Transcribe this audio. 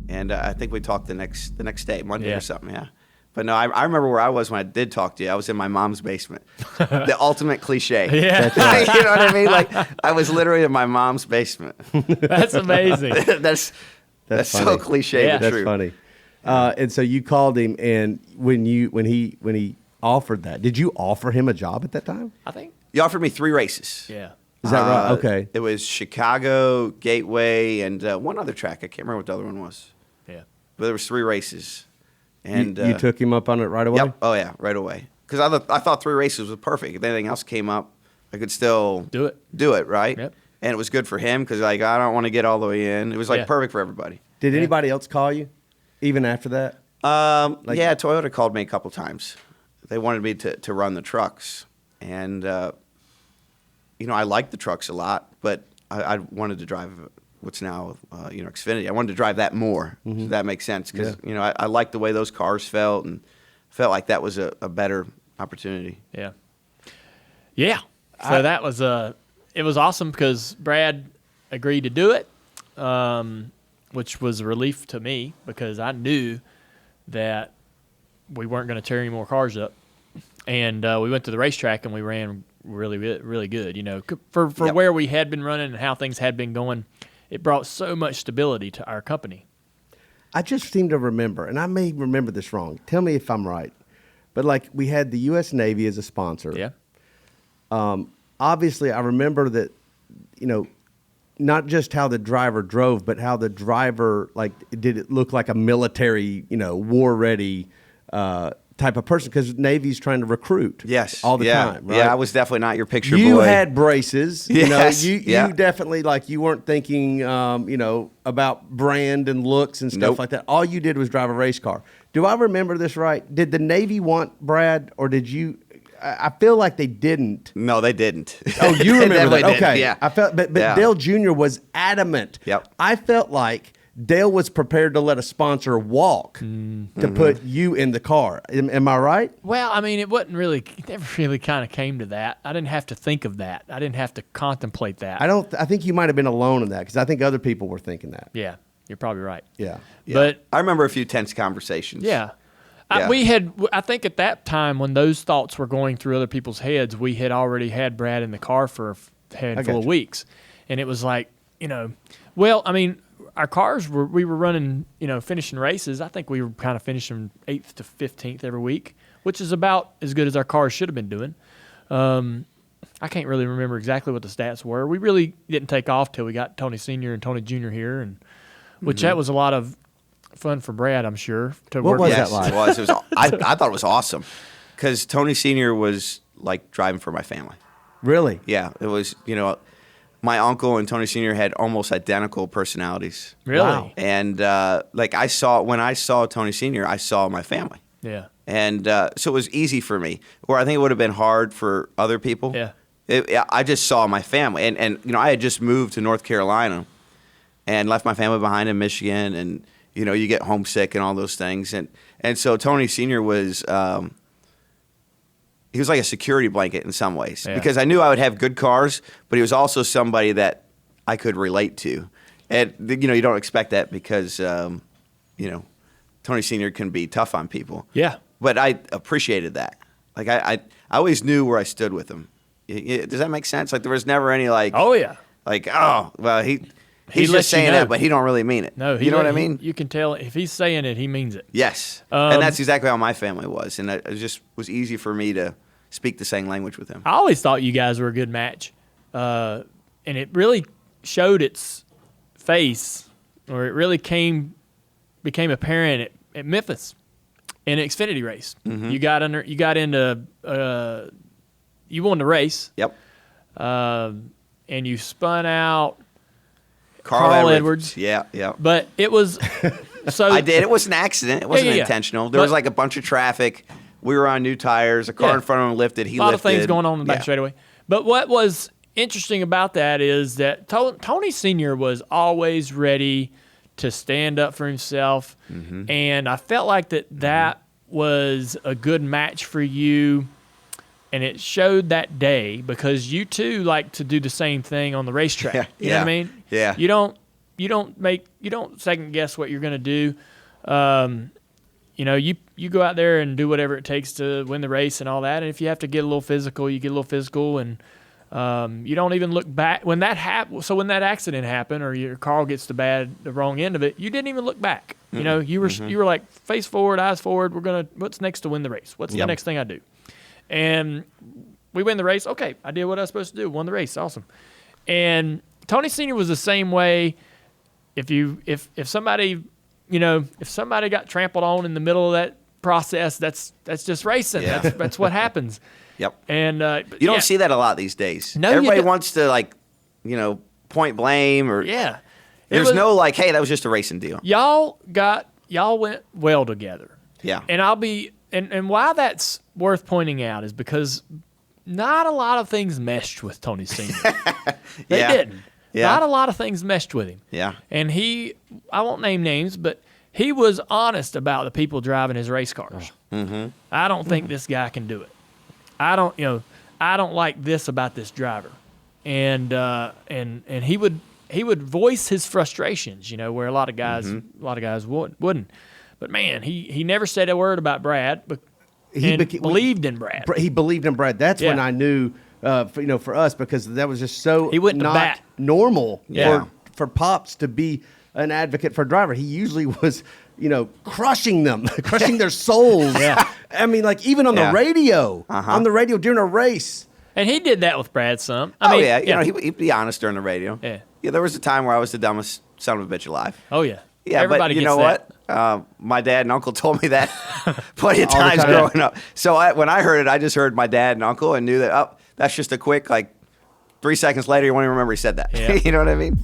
And I think we talked the next day, Monday or something, yeah. But no, I remember where I was when I did talk to you. I was in my mom's basement. The ultimate cliche. Yeah. That's right. You know what I mean? Like, I was literally in my mom's basement. That's amazing. That's so cliche, but That's true. funny. And so you called him, and when he offered that, did you offer him a job at that time? I think. You offered me 3 races. Yeah. Is that right? Okay. It was Chicago, Gateway, and one other track. I can't remember what the other one was. Yeah. But there was 3 races. And you took him up on it right away? Yep. Oh, yeah, right away. Because I thought 3 races was perfect. If anything else came up, I could still do it, right? Yep. And it was good for him because, like, I don't want to get all the way in. It was, like, perfect for everybody. Did anybody else call you even after that? Yeah, Toyota called me a couple times. They wanted me to run the trucks. And, you know, I liked the trucks a lot, but I wanted to drive what's now, Xfinity. I wanted to drive that more, if that makes sense. Because, you know, I liked the way those cars felt and felt like that was a better opportunity. Yeah. Yeah. So that was it was awesome because Brad agreed to do it, which was a relief to me because I knew that we weren't going to tear any more cars up. And we went to the racetrack and we ran really good. You know, for where we had been running and how things had been going, it brought so much stability to our company. I just seem to remember, and I may remember this wrong. Tell me if I'm right. But, like, we had the U.S. Navy as a sponsor. Yeah. Obviously, I remember that, you know, not just how the driver drove, but how the driver, like, did it look like a military, you know, war-ready type of person because Navy's trying to recruit. Yes. All the time, right? Yeah, I was definitely not your picture boy. You had braces. Yes. You definitely, like, you weren't thinking, about brand and looks and stuff like that. All you did was drive a race car. Do I remember this right? Did the Navy want Brad, or did you? I feel like they didn't. No, they didn't. Oh, you remember that? Didn't. Okay. Yeah. I felt, but Dale Jr. was adamant. Yep. I felt like Dale was prepared to let a sponsor walk to put you in the car. Am I right? Well, I mean, it never really kind of came to that. I didn't have to think of that. I didn't have to contemplate that. I think you might have been alone in that because I think other people were thinking that. Yeah, you're probably right. Yeah. But I remember a few tense conversations. Yeah. Yeah. I think at that time when those thoughts were going through other people's heads, we had already had Brad in the car for a handful of weeks. And it was like, our cars we were running, finishing races. I think we were kind of finishing 8th to 15th every week, which is about as good as our cars should have been doing. I can't really remember exactly what the stats were. We really didn't take off till we got Tony Sr. and Tony Jr. here, and which that was a lot of fun for Brad, I'm sure. What was that like? It was. I thought it was awesome because Tony Sr. was like driving for my family. Really? Yeah, it was. My uncle and Tony Sr. had almost identical personalities. Really? Wow. And when I saw Tony Sr., I saw my family. Yeah. And so it was easy for me. Where I think it would have been hard for other people. Yeah. I just saw my family, and I had just moved to North Carolina, and left my family behind in Michigan, and you get homesick and all those things, and so Tony Sr. was. He was like a security blanket in some ways because I knew I would have good cars, but he was also somebody that I could relate to. And, you don't expect that because, Tony Sr. can be tough on people. Yeah. But I appreciated that. Like, I always knew where I stood with him. Does that make sense? Like, there was never any, like, oh, yeah. Like, oh, well, he's just saying that, but he don't really mean it. No, you know what I mean? You can tell if he's saying it, he means it. Yes, and that's exactly how my family was, and it just was easy for me to speak the same language with him. I always thought you guys were a good match, and it really showed its face, or it really became apparent at Memphis in an Xfinity race. Mm-hmm. You won the race. Yep. And you spun out Carl Edwards. Yeah. But it was so I did. It was an accident. It wasn't intentional. There was like a bunch of traffic. We were on new tires. A car in front of him lifted. He lifted. A lot of things going on in the back straightaway. But what was interesting about that is that Tony Sr. was always ready to stand up for himself. And I felt like that was a good match for you And it showed that day because you too like to do the same thing on the racetrack. Yeah, You know what I mean? yeah. You don't second guess what you're going to do. You go out there and do whatever it takes to win the race and all that. And if you have to get a little physical, you get a little physical, and you don't even look back when that So when that accident happened, or your car gets the wrong end of it, you didn't even look back. You know, you were like face forward, eyes forward. What's next to win the race? What's the next thing I do? And we win the race. Okay, I did what I was supposed to do. Won the race. Awesome. And Tony Sr. was the same way. If somebody got trampled on in the middle of that process, that's just racing. Yeah. That's what happens. Yep. And you don't see that a lot these days. No, you everybody don't. wants to point blame or Yeah. There's no hey, that was just a racing deal. Y'all went well together. Yeah. And why that's worth pointing out is because not a lot of things meshed with Tony Sr. They Yeah. didn't. Yeah. Not a lot of things meshed with him. Yeah. And I won't name names, but he was honest about the people driving his race cars. Mm-hmm. I don't think this guy can do it. I don't like this about this driver. And he would voice his frustrations, where a lot of guys wouldn't. But man, he never said a word about Brad, but believed in Brad. He believed in Brad. That's when Yeah. I knew, for us, because that was just so He went to not bat. normal Yeah. for Pops to be an advocate for a driver. He usually was, crushing them, crushing their souls. Yeah. I mean, like even on Yeah. the radio, Uh-huh. during a race. And he did that with Brad some. He'd be honest during the radio. Yeah. Yeah, there was a time where I was the dumbest son of a bitch alive. Oh yeah. Yeah, Everybody but you gets know that. what? My dad and uncle told me that plenty of All the times time. growing up. So when I heard it, I just heard my dad and uncle and knew that, that's just a quick, 3 seconds later, you won't even remember he said that. Yeah. You know what I mean?